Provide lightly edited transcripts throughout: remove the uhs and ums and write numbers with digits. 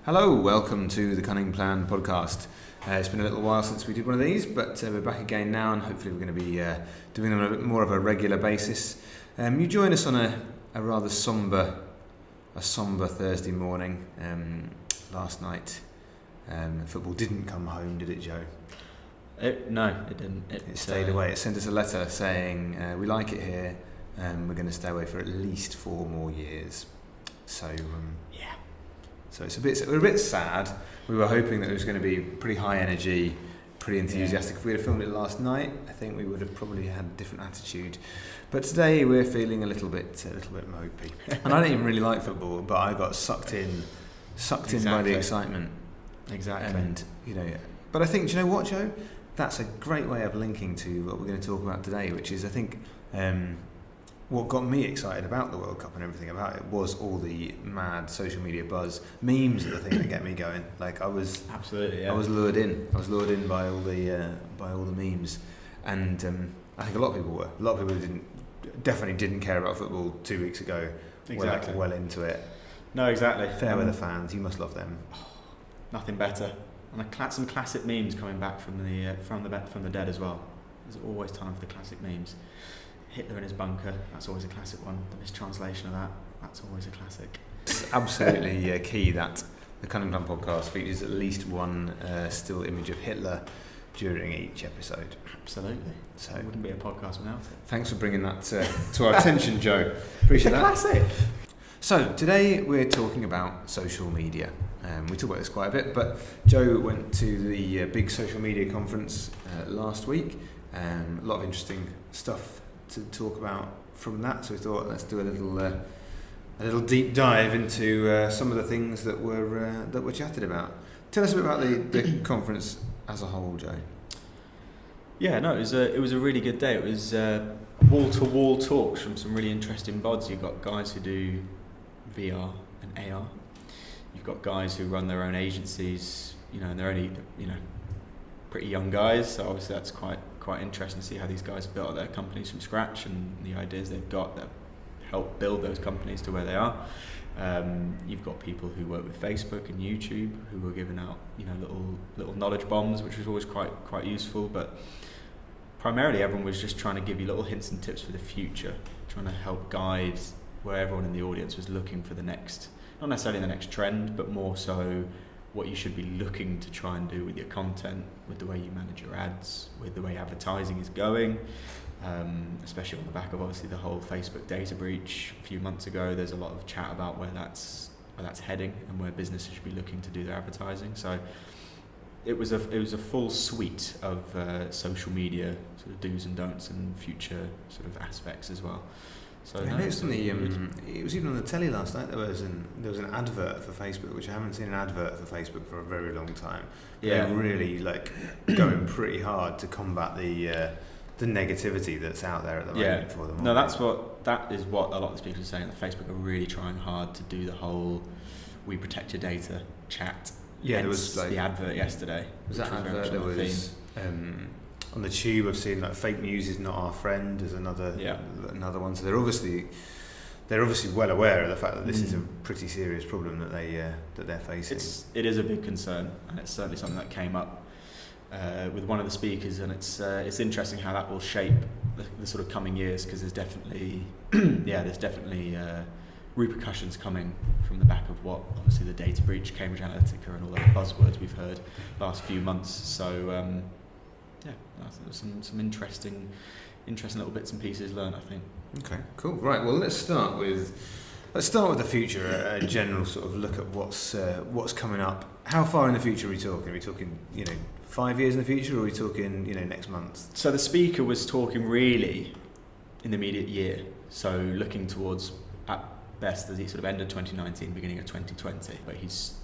Hello, welcome to the Cunning Plan podcast. It's been a little while since we did one of these, but we're back again now, and hopefully we're going to be doing them on a bit more of a regular basis. You join us on a rather somber Thursday morning. Last night, football didn't come home, did it, Joe? No, it didn't. It stayed away. It sent us a letter saying we like it here, we're going to stay away for at least 4 more years. So yeah. So we're a bit sad. We were hoping that it was going to be pretty high energy, pretty enthusiastic. Yeah. If we had filmed it last night, I think we would have probably had a different attitude. But today we're feeling a little bit mopey. And I don't even really like football, but I got sucked in by the excitement. Exactly. And but I think, do you know what, Joe? That's a great way of linking to what we're going to talk about today, which is, I think, what got me excited about the World Cup and everything about it was all the mad social media buzz. Memes are the thing that get me going. Like I was lured in by all the memes, and I think a lot of people were. A lot of people definitely didn't care about football 2 weeks ago. Exactly. Well into it. No, exactly. Fair weather fans, you must love them. Nothing better. And some classic memes coming back from the dead as well. There's always time for the classic memes. Hitler in his bunker, that's always a classic one. The mistranslation of that's always a classic. It's absolutely key that the Cunning Plan podcast features at least one still image of Hitler during each episode. Absolutely. So it wouldn't be a podcast without it. Thanks for bringing that to our attention, Joe. Appreciate that. Classic. So today we're talking about social media. We talk about this quite a bit, but Joe went to the big social media conference last week. A lot of interesting stuff to talk about from that, so we thought let's do a little deep dive into some of the things that were chatted about. Tell us a bit about the conference as a whole, Joe. Yeah, no, it was a really good day. It was wall-to-wall talks from some really interesting bods. You've got guys who do VR and AR. You've got guys who run their own agencies, and they're only, pretty young guys. So obviously that's quite interesting to see how these guys have built their companies from scratch and the ideas they've got that help build those companies to where they are. You've got people who work with Facebook and YouTube who were giving out, little knowledge bombs, which was always quite useful. But primarily, everyone was just trying to give you little hints and tips for the future, trying to help guide where everyone in the audience was looking for the next, not necessarily the next trend, but more so what you should be looking to try and do with your content, with the way you manage your ads, with the way advertising is going, especially on the back of obviously the whole Facebook data breach a few months ago. There's a lot of chat about where that's heading and where businesses should be looking to do their advertising. So it was a full suite of social media sort of do's and don'ts and future sort of aspects as well. So I noticed it was even on the telly last night. There was an advert for Facebook, which I haven't seen an advert for Facebook for a very long time. Yeah, they're really going pretty hard to combat the negativity that's out there at the moment for them. No, that is what a lot of the speakers are saying. That Facebook are really trying hard to do the whole "we protect your data" chat. Yeah, there was the advert yesterday. Was that advert? There was. On the tube, I've seen fake news is not our friend is another one. So they're obviously well aware of the fact that this is a pretty serious problem that they're facing. It is a big concern, and it's certainly something that came up with one of the speakers, and it's interesting how that will shape the sort of coming years, because there's definitely repercussions coming from the back of what obviously the data breach, Cambridge Analytica, and all the buzzwords we've heard last few months. So. There's some interesting little bits and pieces learned, I think. Okay, cool. Right, well, let's start with the future. A general sort of look at what's coming up. How far in the future are we talking? Are we talking 5 years in the future, or are we talking next month? So the speaker was talking really in the immediate year. So looking towards at best the sort of end of 2019, beginning of 2020. But he's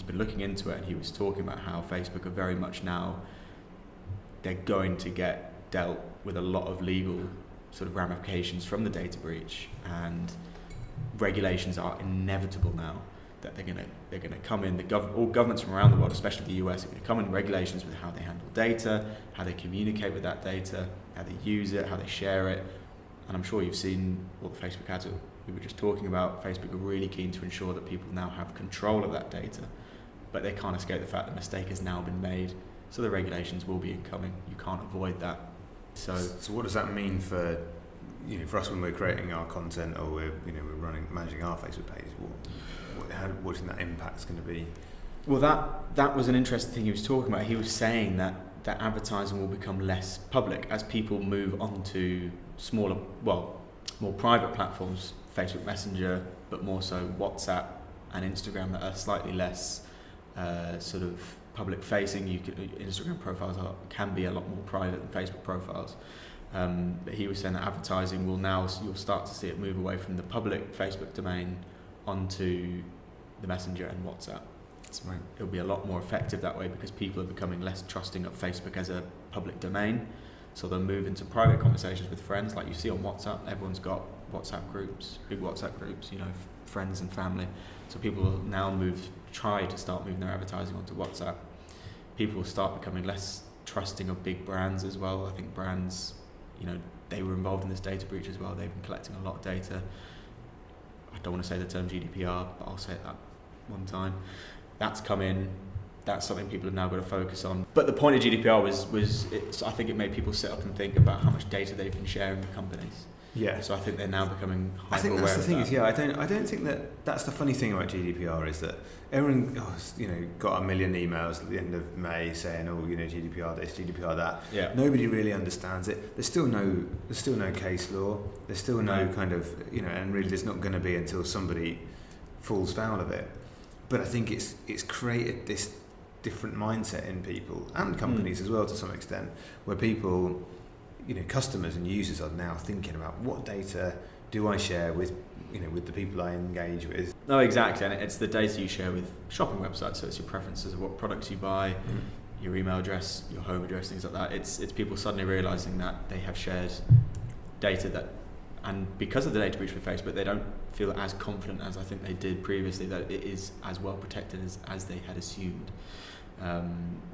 been looking into it, and he was talking about how Facebook are very much now. They're going to get dealt with a lot of legal sort of ramifications from the data breach, and regulations are inevitable now. That they're going to come in. All governments from around the world, especially the US, are going to come in regulations with how they handle data, how they communicate with that data, how they use it, how they share it. And I'm sure you've seen all the Facebook ads we were just talking about. Facebook are really keen to ensure that people now have control of that data. but they can't escape the fact that a mistake has now been made. So the regulations will be incoming. You can't avoid that. So what does that mean for for us when we're creating our content, or we're managing our Facebook pages? What do you think that impact's going to be? Well, that was an interesting thing he was talking about. He was saying that advertising will become less public as people move on to smaller, more private platforms, Facebook Messenger, but more so WhatsApp and Instagram, that are slightly less sort of public facing. Instagram profiles can be a lot more private than Facebook profiles. But he was saying that advertising you'll start to see it move away from the public Facebook domain onto the Messenger and WhatsApp. Right. It'll be a lot more effective that way because people are becoming less trusting of Facebook as a public domain. So they'll move into private conversations with friends, like you see on WhatsApp. Everyone's got WhatsApp groups, big WhatsApp groups, friends and family. So people will now try to start moving their advertising onto WhatsApp. People will start becoming less trusting of big brands as well. I think brands, they were involved in this data breach as well. They've been collecting a lot of data. I don't want to say the term GDPR, but I'll say it that one time. That's come in. That's something people have now got to focus on. But the point of GDPR was I think it made people sit up and think about how much data they've been sharing with companies. Yeah. So I think they're now becoming hyper aware. I think that's the thing. Is, yeah, I don't think that's the funny thing about GDPR is that everyone, got a million emails at the end of May saying, GDPR this, GDPR that. Yeah. Nobody really understands it. There's still no case law. There's still no kind of, and really there's not going to be until somebody falls foul of it. But I think it's created this different mindset in people and companies as well to some extent, where people, customers and users are now thinking about what data do I share with the people I engage with. No, exactly, and it's the data you share with shopping websites. So it's your preferences of what products you buy, your email address, your home address, things like that. It's people suddenly realizing that they have shared data and because of the data breach with Facebook, they don't feel as confident as I think they did previously that it is as well protected as they had assumed.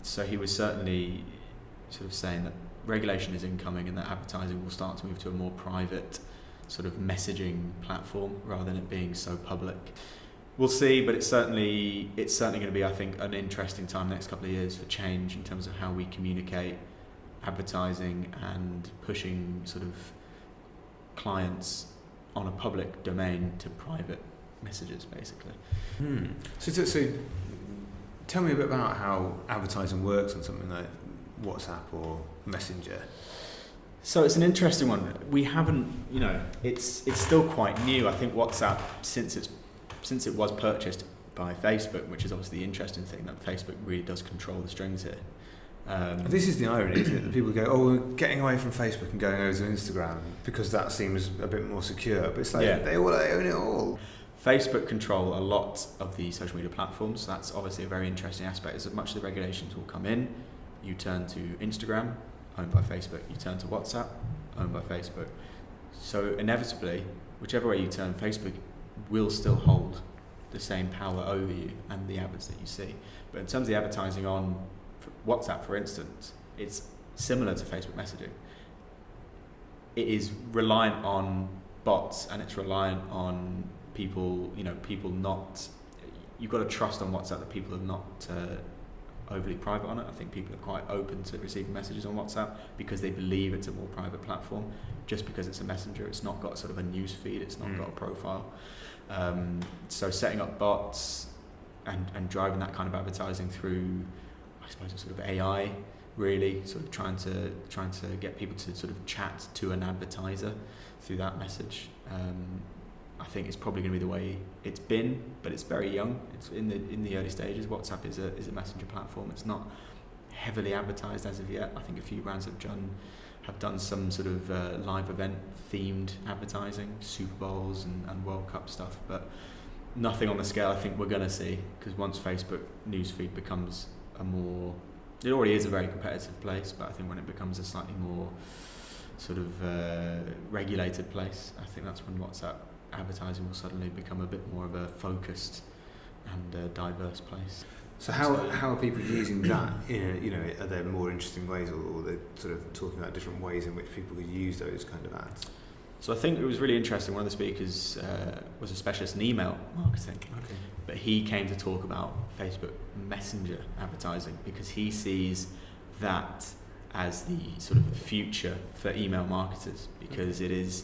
So he was certainly sort of saying that regulation is incoming and that advertising will start to move to a more private sort of messaging platform rather than it being so public. We'll see, but it's certainly going to be, I think, an interesting time next couple of years for change in terms of how we communicate advertising and pushing sort of clients on a public domain to private messages, basically. So tell me a bit about how advertising works on something like WhatsApp or Messenger. So it's an interesting one. We haven't, it's still quite new. I think WhatsApp, since it was purchased by Facebook, which is obviously the interesting thing, that Facebook really does control the strings here. This is the irony, isn't it? That people go, we're getting away from Facebook and going over to Instagram because that seems a bit more secure. But it's like they own it all. Facebook control a lot of the social media platforms. So that's obviously a very interesting aspect. As much of the regulations will come in, you turn to Instagram, owned by Facebook. You turn to WhatsApp, owned by Facebook. So inevitably, whichever way you turn, Facebook will still hold the same power over you and the ads that you see. But in terms of the advertising on WhatsApp, for instance, it's similar to Facebook messaging. It is reliant on bots and it's reliant on people, you've got to trust on WhatsApp that people are not overly private on it. I think people are quite open to receiving messages on WhatsApp because they believe it's a more private platform. Just because it's a messenger, it's not got sort of a news feed, it's not got a profile. So setting up bots and driving that kind of advertising through, I suppose, a sort of AI, really sort of trying to get people to sort of chat to an advertiser through that message. I think it's probably going to be the way it's been, but it's very young. It's in the early stages. WhatsApp is a messenger platform. It's not heavily advertised as of yet. I think a few brands have done some sort of live event themed advertising, Super Bowls and World Cup stuff, but nothing on the scale I think we're going to see, because once Facebook newsfeed becomes it already is a very competitive place, but I think when it becomes a slightly more sort of regulated place, I think that's when WhatsApp advertising will suddenly become a bit more of a focused and diverse place. So how are people using that? Are there more interesting ways, or they're sort of talking about different ways in which people could use those kind of ads? So I think it was really interesting. One of the speakers was a specialist in email marketing, Okay. but he came to talk about Facebook Messenger advertising because he sees that as the sort of future for email marketers, because it is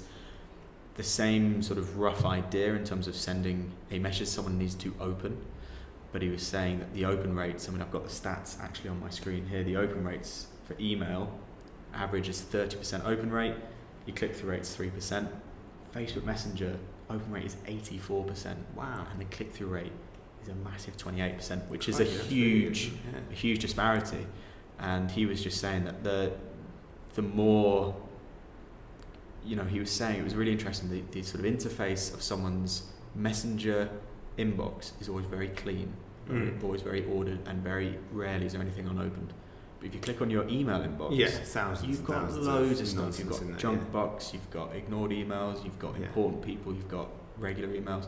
the same sort of rough idea in terms of sending a message someone needs to open. But he was saying that the open rates, I mean, I've got the stats actually on my screen here, the open rates for email average is 30% open rate, your click-through rate's 3%. Facebook Messenger open rate is 84%. Wow. And the click-through rate is a massive 28%, which is Crikey, a that's really good. huge, Yeah. a huge disparity. And he was just saying that the more, you know, he was saying it was really interesting, the sort of interface of someone's Messenger inbox is always very clean, always very ordered, and very rarely is there anything unopened. But if you click on your email inbox, Yeah, thousands. you've got thousands loads of stuff. nonsense You've got in there, junk yeah. box, you've got ignored emails, you've got Yeah. important people, you've got regular emails.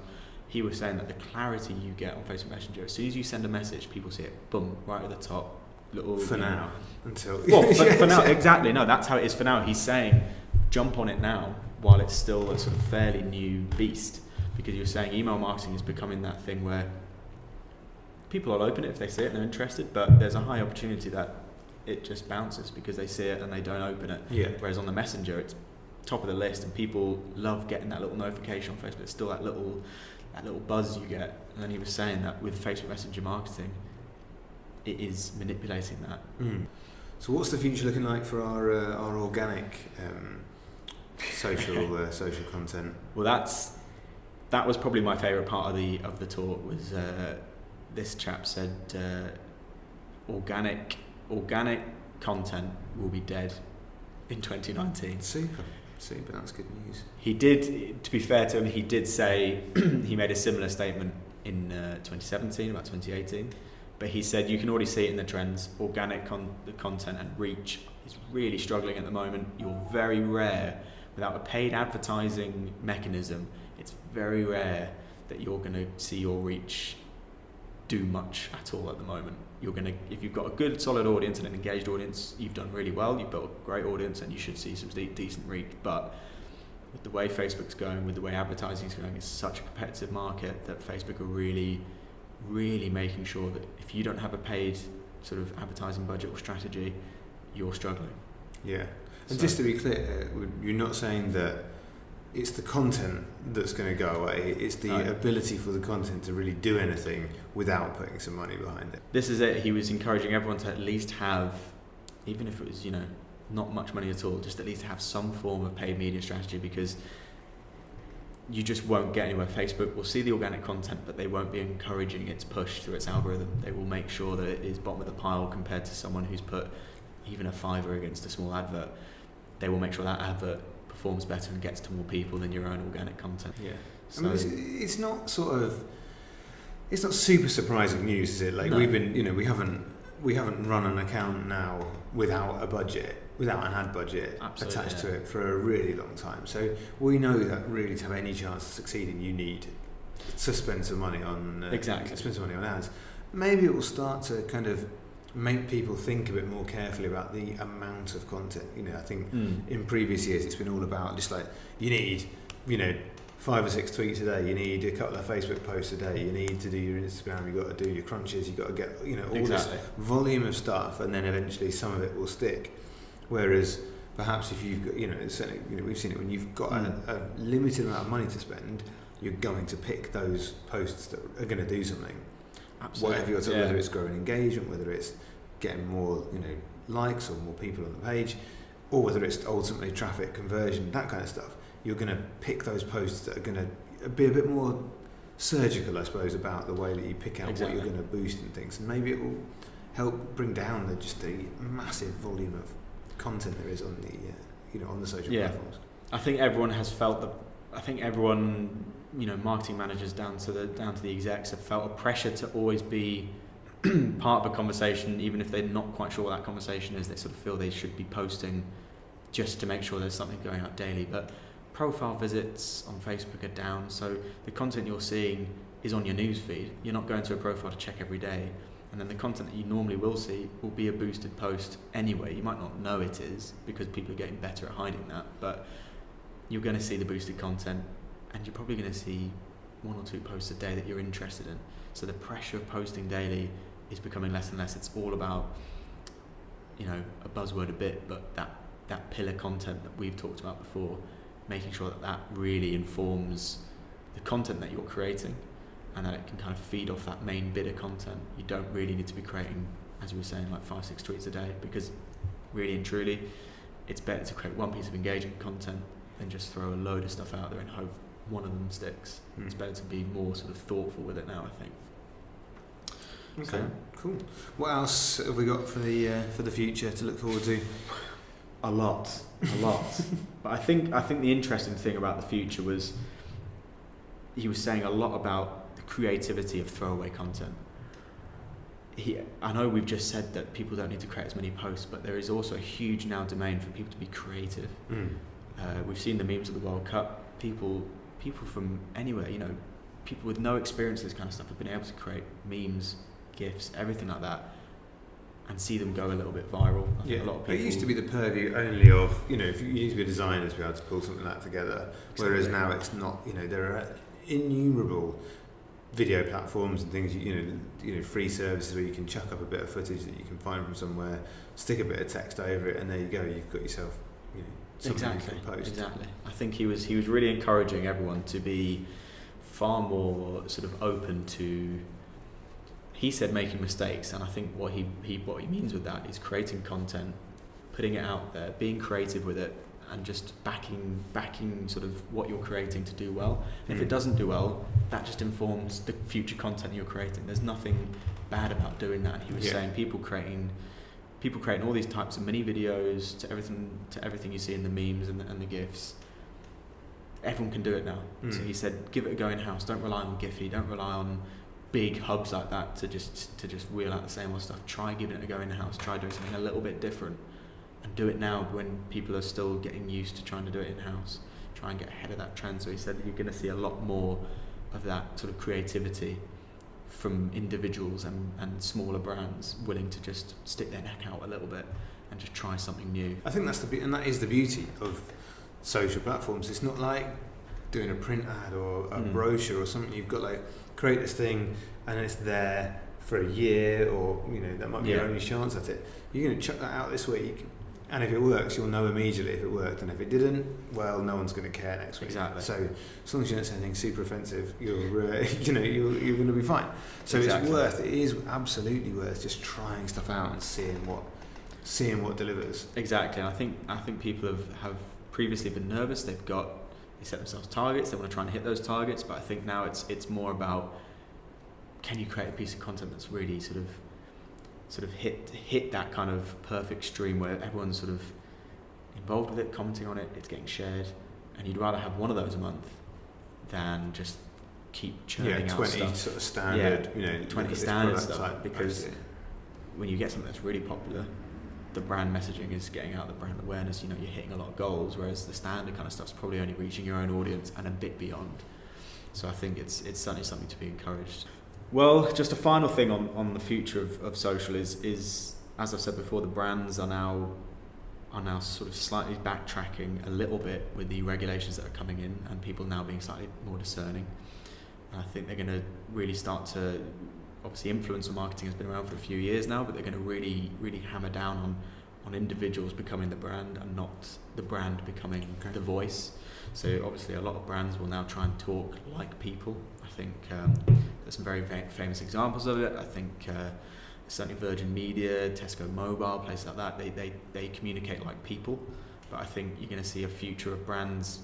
He was saying that the clarity you get on Facebook Messenger, as soon as you send a message, people see it, boom, right at the top. Little, For you know, now, until well, for now, exactly. No, that's how it is for now. He's saying, jump on it now while it's still a sort of fairly new beast, because you're saying email marketing is becoming that thing where people will open it if they see it and they're interested, but there's a high opportunity that it just bounces because they see it and they don't open it. Yeah. Whereas on the Messenger, it's top of the list, and people love getting that little notification on Facebook. It's still that little buzz you get. And then he was saying that with Facebook Messenger marketing, it is manipulating that. So what's the future looking like for our organic social content? Well, that was probably my favourite part of the talk. Was this chap said organic content will be dead in 2019. Super, that's good news. He did, to be fair to him, he did say he made a similar statement in 2017 about 2018, but he said you can already see it in the trends. Organic content and reach is really struggling at the moment. You're very rare without a paid advertising mechanism. It's very rare that you're going to see your reach do much at all at the moment. If you've got a good solid audience and an engaged audience, you've done really well. You've built a great audience and you should see some decent reach. But with the way Facebook's going, with the way advertising's going, it's such a competitive market that Facebook are really, really making sure that if you don't have a paid sort of advertising budget or strategy, you're struggling. Yeah. And So- just to be clear, you're not saying that it's the content that's going to go away. It's the No. ability for the content to really do anything without putting some money behind it. This is it. He was encouraging everyone to at least have, even if it was, not much money at all, just at least have some form of paid media strategy, because you just won't get anywhere. Facebook will see the organic content, but they won't be encouraging its push through its algorithm. They will make sure that it is bottom of the pile compared to someone who's put even a $5 against a small advert. They will make sure that advert performs better and gets to more people than your own organic content. Yeah. So, I mean, it's not super surprising news, is it? Like No. we've been, we haven't run an account now without a budget, without an ad budget Absolutely, attached yeah. to it for a really long time. So we know that really to have any chance of succeeding, you need to spend some money on Exactly. spend some money on ads. Maybe it will start to kind of make people think a bit more carefully about the amount of content. I think in previous years it's been all about just like you need, 5 or 6 tweets a day, you need a couple of Facebook posts a day, you need to do your Instagram, you've got to do your crunches, you've got to get all Exactly. this volume of stuff, and then eventually some of it will stick. Whereas perhaps if you've got, certainly, we've seen it when you've got a limited amount of money to spend, you're going to pick those posts that are going to do something. Absolutely. Whatever you're talking, Yeah. whether it's growing engagement, whether it's getting more, likes or more people on the page, or whether it's ultimately traffic conversion, that kind of stuff. You're going to pick those posts that are going to be a bit more surgical, I suppose, about the way that you pick out Exactly. what you're going to boost and things, and maybe it will help bring down the massive volume of content there is on the social Yeah. platforms. I think everyone has felt marketing managers down to the execs have felt a pressure to always be part of a conversation, even if they're not quite sure what that conversation is. They sort of feel they should be posting just to make sure there's something going out daily. But profile visits on Facebook are down, so the content you're seeing is on your news feed. You're not going to a profile to check every day, and then the content that you normally will see will be a boosted post anyway. You might not know it is because people are getting better at hiding that, but you're going to see the boosted content, and you're probably going to see 1 or 2 posts a day that you're interested in. So the pressure of posting daily is becoming less and less. It's all about, you know, a buzzword a bit, but that pillar content that we've talked about before, making sure that really informs the content that you're creating, and that it can kind of feed off that main bidder content. You don't really need to be creating, as you were saying, like 5-6 tweets a day, because really and truly, it's better to create one piece of engaging content than just throw a load of stuff out there and hope one of them sticks. It's better to be more sort of thoughtful with it now, I think. Okay, So, cool. What else have we got for the future to look forward to? a lot. But I think the interesting thing about the future was he was saying a lot about the creativity of throwaway content. I know we've just said that people don't need to create as many posts, but there is also a huge now domain for people to be creative. We've seen the memes of the World Cup. People from anywhere, you know, people with no experience with this kind of stuff have been able to create memes, GIFs, everything like that, and see them go a little bit viral. I think a lot of people. It used to be the purview only of, you know, if you need to be a designer to be able to pull something like that together, whereas now it's not. You know, there are innumerable video platforms and things, you know, free services where you can chuck up a bit of footage that you can find from somewhere, stick a bit of text over it, and there you go. You've got yourself, you know, something you can post. Exactly. I think he was really encouraging everyone to be far more sort of open to. He said making mistakes, and I think what he means with that is creating content, putting it out there, being creative with it, and just backing sort of what you're creating to do well. And if it doesn't do well, that just informs the future content you're creating. There's nothing bad about doing that. He was saying people creating all these types of mini videos to everything you see in the memes and the GIFs. Everyone can do it now. So he said, give it a go in house. Don't rely on Giphy. Don't rely on big hubs like that to just wheel out the same old stuff. Try giving it a go in house. Try doing something a little bit different. And do it now when people are still getting used to trying to do it in-house. Try and get ahead of that trend. So he said that you're going to see a lot more of that sort of creativity from individuals and smaller brands willing to just stick their neck out a little bit and just try something new. I think that is the beauty of social platforms. It's not like doing a print ad or a brochure or something. You've got like create this thing and it's there for a year, or you know that might be your only chance at it. You're going to chuck that out this week. And if it works, you'll know immediately if it worked. And if it didn't, well, no one's going to care next week. Exactly. So as long as you don't say anything super offensive, you're going to be fine. So it is absolutely worth just trying stuff out and seeing what delivers. Exactly. And I think people have previously been nervous. They set themselves targets. They want to try and hit those targets. But I think now it's more about, can you create a piece of content that's really sort of hit that kind of perfect stream where everyone's sort of involved with it, commenting on it, it's getting shared, and you'd rather have one of those a month than just keep churning out 20 stuff. Sort of standard, 20 standard stuff, because when you get something that's really popular, the brand messaging is getting out, the brand awareness, you're hitting a lot of goals, whereas the standard kind of stuff's probably only reaching your own audience and a bit beyond. So I think it's certainly something to be encouraged. Well, just a final thing on the future of social is, as I've said before, the brands are now sort of slightly backtracking a little bit with the regulations that are coming in, and people now being slightly more discerning. And I think they're going to really start to, obviously influencer marketing has been around for a few years now, but they're going to really, really hammer down on individuals becoming the brand and not the brand becoming the voice. So obviously a lot of brands will now try and talk like people. I think there's some very famous examples of it. I think certainly Virgin Media, Tesco Mobile, places like that, they communicate like people. But I think you're going to see a future of brands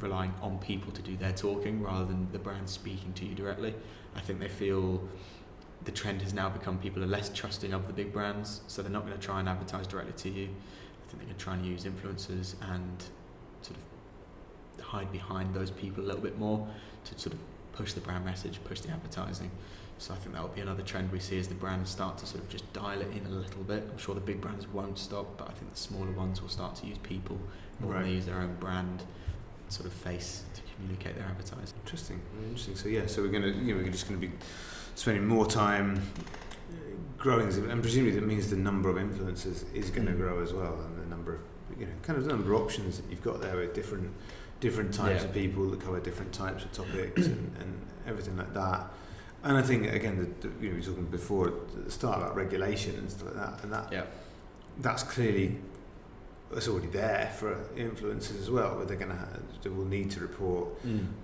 relying on people to do their talking rather than the brand speaking to you directly. I think they feel the trend has now become people are less trusting of the big brands, so they're not going to try and advertise directly to you. I think they're going to try and use influencers and sort of hide behind those people a little bit more to sort of push the brand message, push the advertising. So I think that will be another trend we see as the brands start to sort of just dial it in a little bit. I'm sure the big brands won't stop, but I think the smaller ones will start to use people more than they use their own brand sort of face to communicate their advertising. Interesting. So we're just going to be spending more time growing, and presumably that means the number of influencers is going to grow as well, and the number of kind of the number of options that you've got there with different different types Yeah. of people that cover different types of topics and everything like that. And I think again, we were talking before at the start about regulation and stuff like that, and that's clearly it's already there for influencers as well, where they will need to report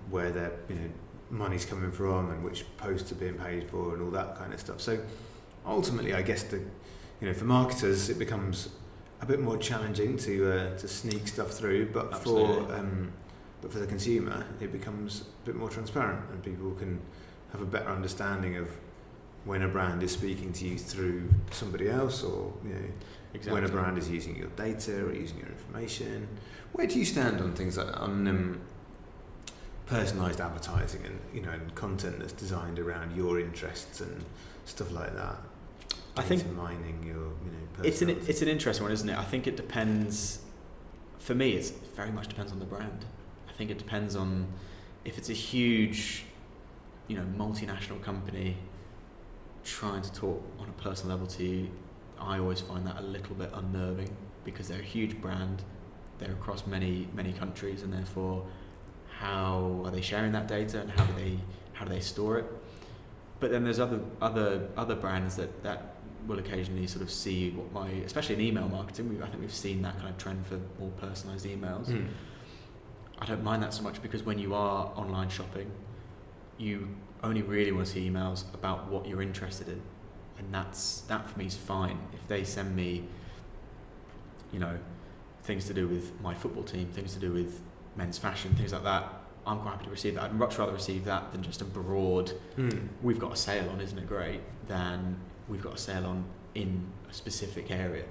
where their money's coming from and which posts are being paid for and all that kind of stuff. So ultimately, I guess for marketers it becomes a bit more challenging to sneak stuff through, but for the consumer it becomes a bit more transparent and people can have a better understanding of when a brand is speaking to you through somebody else, or Exactly. when a brand is using your data or using your information. Where do you stand on things like that, on personalised advertising and content that's designed around your interests and stuff like that? I think Data mining your it's an interesting one, isn't it? I think it depends. For me, it very much depends on the brand. I think it depends on if it's a huge, multinational company trying to talk on a personal level to you. I always find that a little bit unnerving because they're a huge brand. They're across many countries, and therefore, how are they sharing that data and how do they store it? But then there's other brands that will occasionally sort of see what especially in email marketing, I think we've seen that kind of trend for more personalised emails. I don't mind that so much because when you are online shopping, you only really want to see emails about what you're interested in, and that for me is fine. If they send me, things to do with my football team, things to do with men's fashion, things like that, I'm quite happy to receive that. I'd much rather receive that than just a broad, we've got a sale on, isn't it great, than we've got a sale on in a specific area.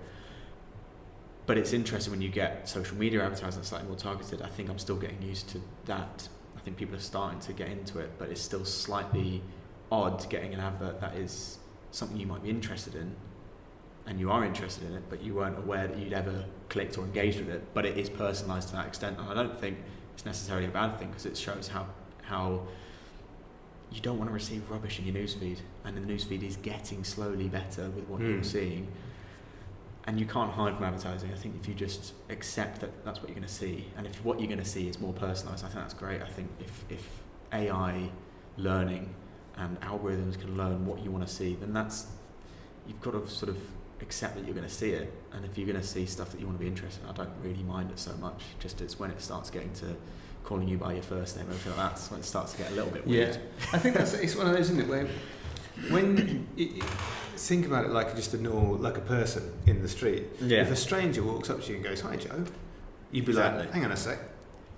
But it's interesting when you get social media advertising that's slightly more targeted. I think I'm still getting used to that. I think people are starting to get into it, but it's still slightly odd getting an advert that is something you might be interested in, and you are interested in it, but you weren't aware that you'd ever clicked or engaged with it, but it is personalised to that extent. And I don't think it's necessarily a bad thing, because it shows how you don't want to receive rubbish in your newsfeed, and the newsfeed is getting slowly better with what you're seeing, and you can't hide from advertising. I think if you just accept that that's what you're going to see, and if what you're going to see is more personalised, I think that's great. I think if AI learning and algorithms can learn what you want to see, then you've got to sort of accept that you're going to see it. And if you're going to see stuff that you want to be interested in, I don't really mind it so much. Just it's when it starts getting to calling you by your first name and everything like that's when it starts to get a little bit weird. Yeah, I think it's one of those, isn't it, where when think about it like just like a person in the street. Yeah. If a stranger walks up to you and goes, "Hi Joe," you'd be Exactly. like, "Hang on a sec,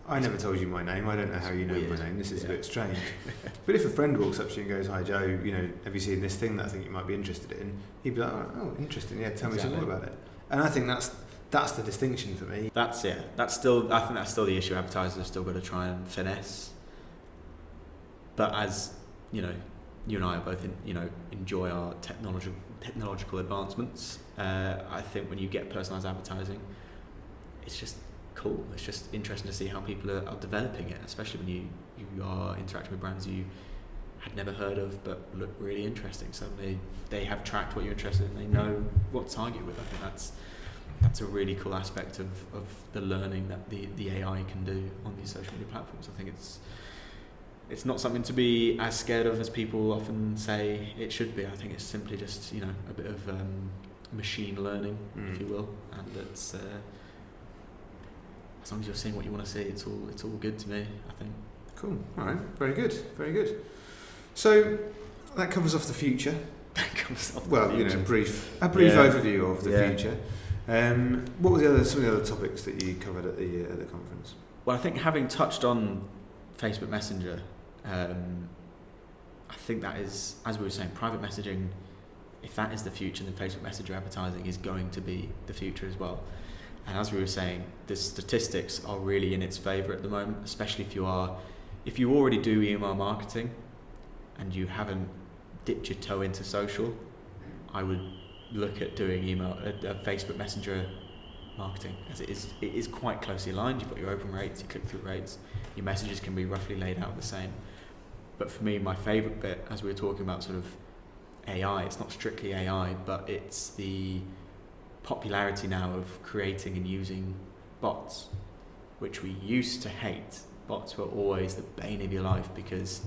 I never told you my name. I don't know how you know Weird. my name. This is a Yeah. bit strange." But if a friend walks up to you and goes, "Hi Joe, have you seen this thing that I think you might be interested in?" You'd be like, "Oh, interesting. Yeah, tell me some more about it." And I think that's the distinction for me. I think that's still the issue. Advertisers have still got to try and finesse. But as you and I are both enjoy our technological advancements. I think when you get personalised advertising, it's just cool. It's just interesting to see how people are developing it, especially when you are interacting with brands you had never heard of but look really interesting. So they have tracked what you're interested in. They know what to target with. I think that's a really cool aspect of the learning that the AI can do on these social media platforms. I think it's not something to be as scared of as people often say it should be. I think it's simply just a bit of machine learning, if you will, and it's as long as you're seeing what you want to see, it's all good to me, I think. Cool. All right. Very good. So that covers off the future. Well, a brief overview of the Yeah. future. What were some of the other topics that you covered at the conference? Well, I think having touched on Facebook Messenger, I think that is, as we were saying, private messaging. If that is the future, then Facebook Messenger advertising is going to be the future as well. And as we were saying, the statistics are really in its favour at the moment, especially if you already do email marketing and you haven't dipped your toe into social, I would look at doing Facebook Messenger marketing, as it is quite closely aligned. You've got your open rates, your click-through rates, your messages can be roughly laid out the same. But for me, my favourite bit, as we were talking about sort of AI, it's not strictly AI, but it's the popularity now of creating and using bots, which we used to hate. Bots were always the bane of your life because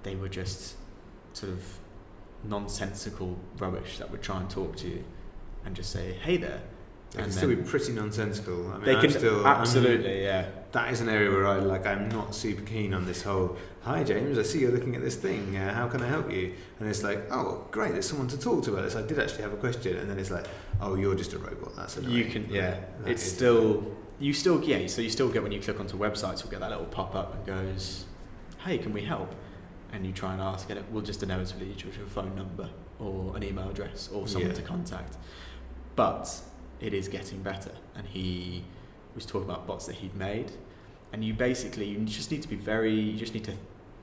they were just sort of nonsensical rubbish that would try and talk to you and just say, hey there. They can still be pretty nonsensical. I mean, They can absolutely, yeah. That is an area where I'm not super keen on this whole, hi James, I see you're looking at this thing, how can I help you? And it's like, oh great, there's someone to talk to about this, I did actually have a question, and then it's like, oh, you're just a robot, that's annoying. You can, yeah, it's still, you still get, when you click onto websites, you'll get that little pop-up and goes, hey, can we help? And you try and ask, and it will just inevitably choose your phone number or an email address or someone to contact. But it is getting better, and he was talking about bots that he'd made, and you just need to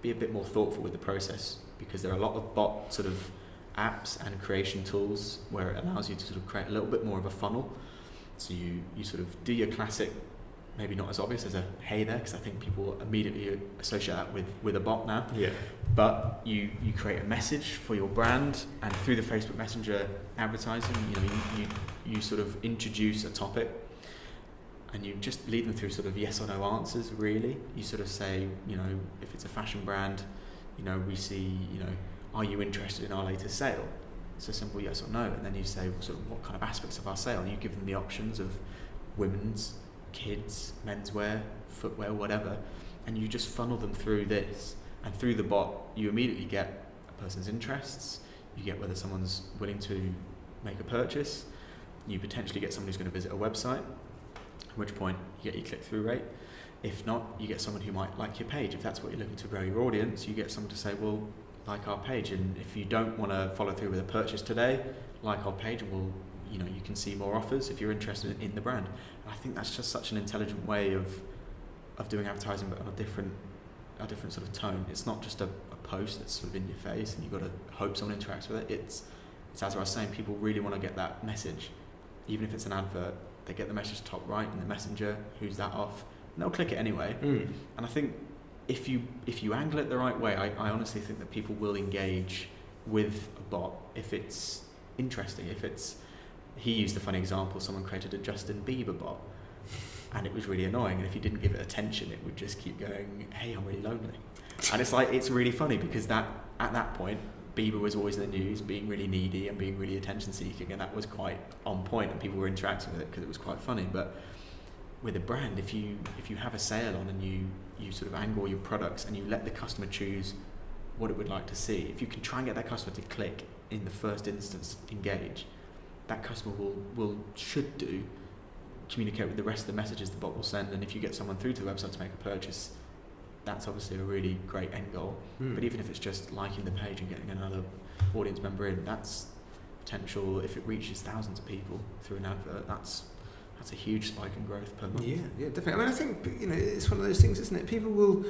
be a bit more thoughtful with the process, because there are a lot of bot sort of apps and creation tools where it allows you to sort of create a little bit more of a funnel. So you sort of do your classic, maybe not as obvious as a hey there, because I think people immediately associate that with a bot now. Yeah. But you create a message for your brand, and through the Facebook Messenger advertising, you sort of introduce a topic, and you just lead them through sort of yes or no answers. Really, you sort of say, if it's a fashion brand, we see, are you interested in our latest sale? It's a simple yes or no, and then you say sort of what kind of aspects of our sale, and you give them the options of women's, kids, menswear, footwear, whatever, and you just funnel them through this. And through the bot, you immediately get a person's interests, you get whether someone's willing to make a purchase, you potentially get someone who's going to visit a website, at which point you get your click-through rate. If not, you get someone who might like your page. If that's what you're looking to grow your audience, you get someone to say, well, like our page, and if you don't want to follow through with a purchase today, like our page, and we'll, you can see more offers if you're interested in the brand. And I think that's just such an intelligent way of doing advertising, but on a different sort of tone. It's not just a post that's sort of in your face and you've got to hope someone interacts with it. It's as I was saying, people really want to get that message. Even if it's an advert, they get the message top right in the messenger, who's that off, and they'll click it anyway. And I think if you angle it the right way, I honestly think that people will engage with a bot if it's interesting. He used the funny example, someone created a Justin Bieber bot, and it was really annoying, and if you didn't give it attention, it would just keep going, hey, I'm really lonely. And it's really funny, because at that point, Bieber was always in the news, being really needy and being really attention-seeking, and that was quite on point, and people were interacting with it because it was quite funny. But with a brand, if you have a sale on and you sort of angle your products and you let the customer choose what it would like to see, if you can try and get that customer to click in the first instance, engage, that customer should communicate with the rest of the messages the bot will send, and if you get someone through to the website to make a purchase, that's obviously a really great end goal. But even if it's just liking the page and getting another audience member in, that's potential. If it reaches thousands of people through an advert, that's a huge spike in growth per month. Yeah, definitely. I mean, I think it's one of those things, isn't it? People will,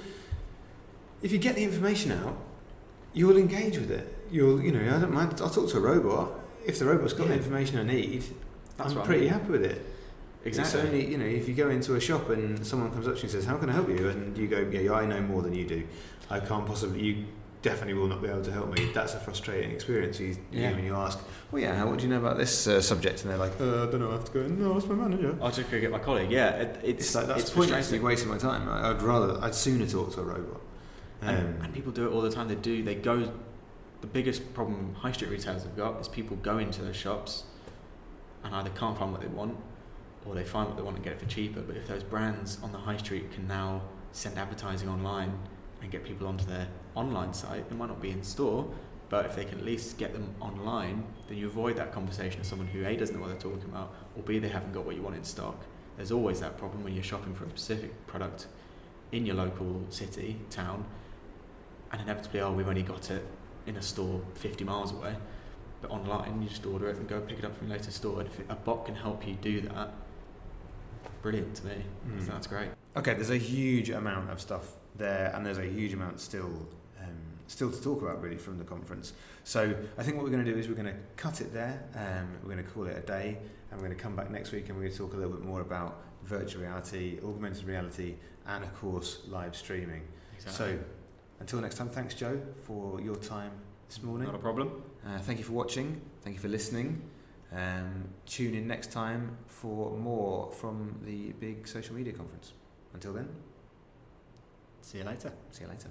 if you get the information out, you will engage with it. I don't mind. I'll talk to a robot if the robot's got the information I need. I'm pretty happy with it. Exactly. It's only, if you go into a shop and someone comes up to you and says, how can I help you? And you go, yeah, I know more than you do. You definitely will not be able to help me. That's a frustrating experience. When you ask, what do you know about this subject? And they're like, I don't know, I have to go, no, it's my manager. I'll just go get my colleague. Yeah, it's like, that's pointless. You're wasting my time. I'd sooner talk to a robot. And people do it all the time. They go, the biggest problem high street retailers have got is people go into those shops and either can't find what they want, or they find what they want and get it for cheaper. But if those brands on the high street can now send advertising online and get people onto their online site, it might not be in store, but if they can at least get them online, then you avoid that conversation with someone who A, doesn't know what they're talking about, or B, they haven't got what you want in stock. There's always that problem when you're shopping for a specific product in your local city, town, and inevitably, we've only got it in a store 50 miles away. But online, you just order it and go pick it up from your latest store. And if a bot can help you do that, brilliant to me. So that's great. Okay, there's a huge amount of stuff there, and there's a huge amount still to talk about really from the conference. So I think what we're going to do is we're going to cut it there. We're going to call it a day, and we're going to come back next week and we're going to talk a little bit more about virtual reality, augmented reality, and of course live streaming. Exactly. So until next time, thanks Joe for your time this morning. Not a problem. Thank you for watching. Thank you for listening. Tune in next time for more from the big social media conference. Until then, See you later. see you later.